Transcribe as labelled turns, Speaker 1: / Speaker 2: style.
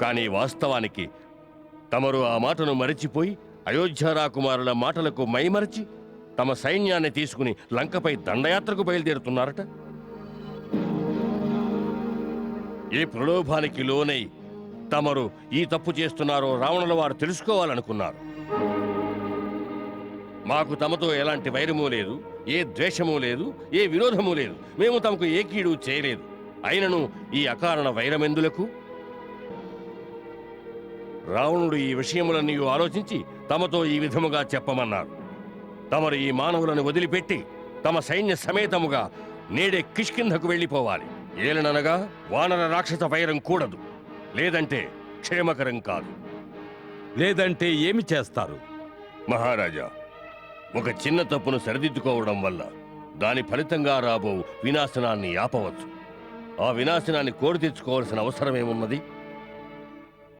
Speaker 1: కానీ వాస్తవానికి తమరు ఆ మాటను మరిచిపోయి అయోధ్య రాకుమారుల మాటలకు మైమరచి తమ సైన్యాన్ని తీసుకుని లంకపై దండయాత్రకు బయలుదేరుతున్నారట. ఏ ప్రలోభానికి లోనై తమరు ఈ తప్పు చేస్తున్నారో రావణుల వారు తెలుసుకోవాలనుకున్నారు. మాకు తమతో ఎలాంటి వైరమూ లేదు, ఏ ద్వేషమూ లేదు, ఏ విరోధమూ లేదు. మేము తమకు ఏ కీడు చేయలేదు. అయినను ఈ అకారణ వైరమెందులకు? రావణుడు ఈ విషయములన్నీ ఆలోచించి తమతో ఈ విధముగా చెప్పమన్నారు. తమరు ఈ మానవులను వదిలిపెట్టి తమ సైన్య సమేతముగా నేడే కిష్కింధకు వెళ్ళిపోవాలి. ఏలననగా వానర రాక్షస వైరం కూడదు, లేదంటే క్షేమకరం కాదు.
Speaker 2: లేదంటే ఏమి చేస్తారు?
Speaker 1: మహారాజా, ఒక చిన్న తప్పును సరిదిద్దుకోవడం వల్ల దాని ఫలితంగా రాబో వినాశనాన్ని ఆపవచ్చు. ఆ వినాశనాన్ని కోరి తెచ్చుకోవాల్సిన అవసరమేమున్నది?